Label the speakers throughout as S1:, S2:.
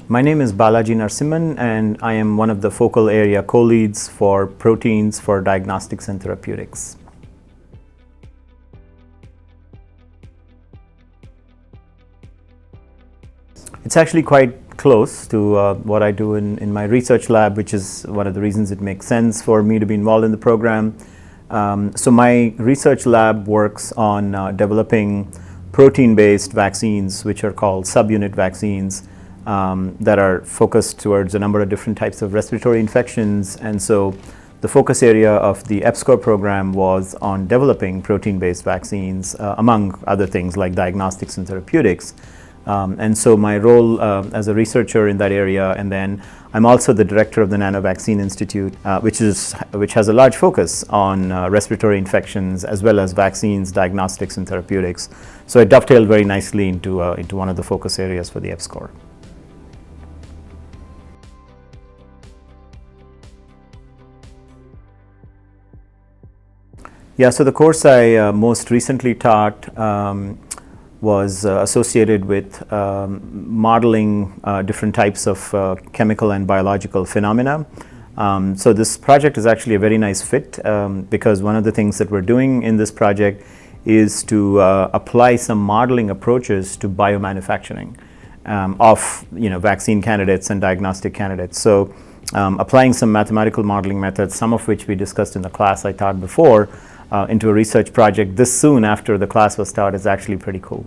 S1: My name is Balaji Narasimhan, and I am one of the focal area co-leads for proteins for diagnostics and therapeutics. It's actually quite close to what I do in my research lab, which is one of the reasons it makes sense for me to be involved in the program. So my research lab works on developing protein-based vaccines, which are called subunit vaccines, that are focused towards a number of different types of respiratory infections. And so the focus area of the EPSCoR program was on developing protein-based vaccines, among other things like diagnostics and therapeutics. And so my role as a researcher in that area, and then I'm also the director of the Nano Vaccine Institute, which has a large focus on respiratory infections as well as vaccines, diagnostics, and therapeutics. So it dovetailed very nicely into one of the focus areas for the EPSCoR. Yeah, so the course I most recently taught was associated with modeling different types of chemical and biological phenomena. So this project is actually a very nice fit because one of the things that we're doing in this project is to apply some modeling approaches to biomanufacturing of vaccine candidates and diagnostic candidates. So applying some mathematical modeling methods, some of which we discussed in the class I taught before, into a research project this soon after the class was taught is actually pretty cool.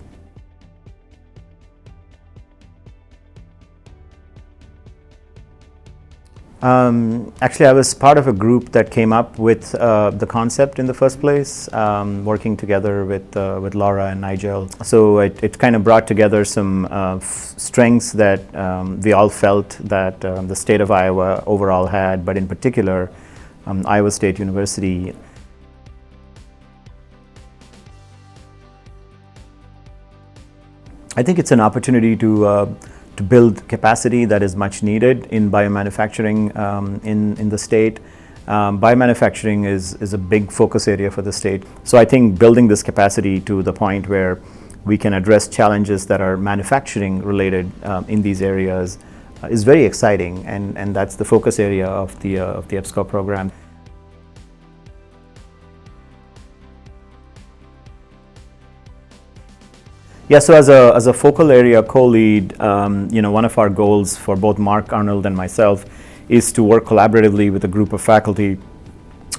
S1: Actually, I was part of a group that came up with the concept in the first place, working together with Laura and Nigel. So it kind of brought together some strengths that we all felt that the state of Iowa overall had, but in particular, Iowa State University. I think it's an opportunity to build capacity that is much needed in biomanufacturing in the state. Biomanufacturing is a big focus area for the state. So I think building this capacity to the point where we can address challenges that are manufacturing related in these areas is very exciting, and that's the focus area of the EPSCoR program. Yeah, so as a focal area co-lead, one of our goals for both Mark Arnold and myself is to work collaboratively with a group of faculty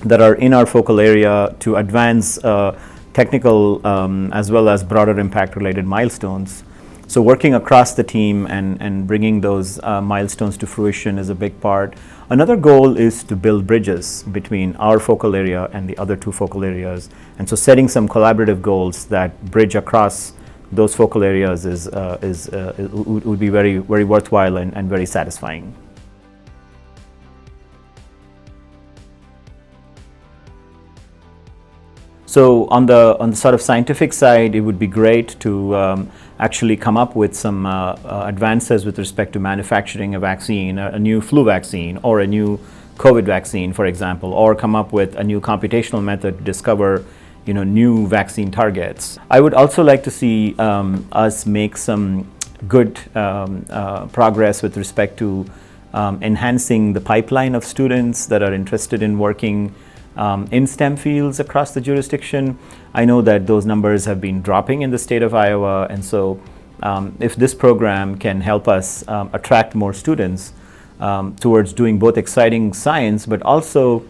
S1: that are in our focal area to advance technical as well as broader impact related milestones. So working across the team and bringing those milestones to fruition is a big part. Another goal is to build bridges between our focal area and the other two focal areas. And so setting some collaborative goals that bridge across those focal areas would be very, very worthwhile and very satisfying. So on the sort of scientific side, it would be great to actually come up with some advances with respect to manufacturing a vaccine, a new flu vaccine or a new COVID vaccine, for example, or come up with a new computational method to discover new vaccine targets. I would also like to see us make some good progress with respect to enhancing the pipeline of students that are interested in working in STEM fields across the jurisdiction. I know that those numbers have been dropping in the state of Iowa, and so if this program can help us attract more students towards doing both exciting science, but also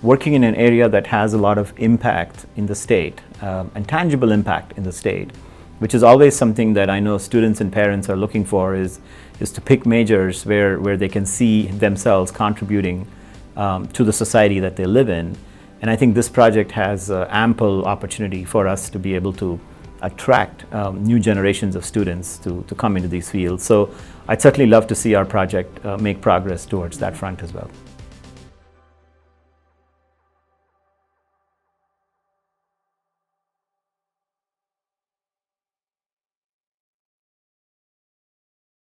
S1: working in an area that has a lot of impact in the state, and tangible impact in the state, which is always something that I know students and parents are looking for, is to pick majors where they can see themselves contributing to the society that they live in. And I think this project has ample opportunity for us to be able to attract new generations of students to come into these fields. So I'd certainly love to see our project make progress towards that front as well.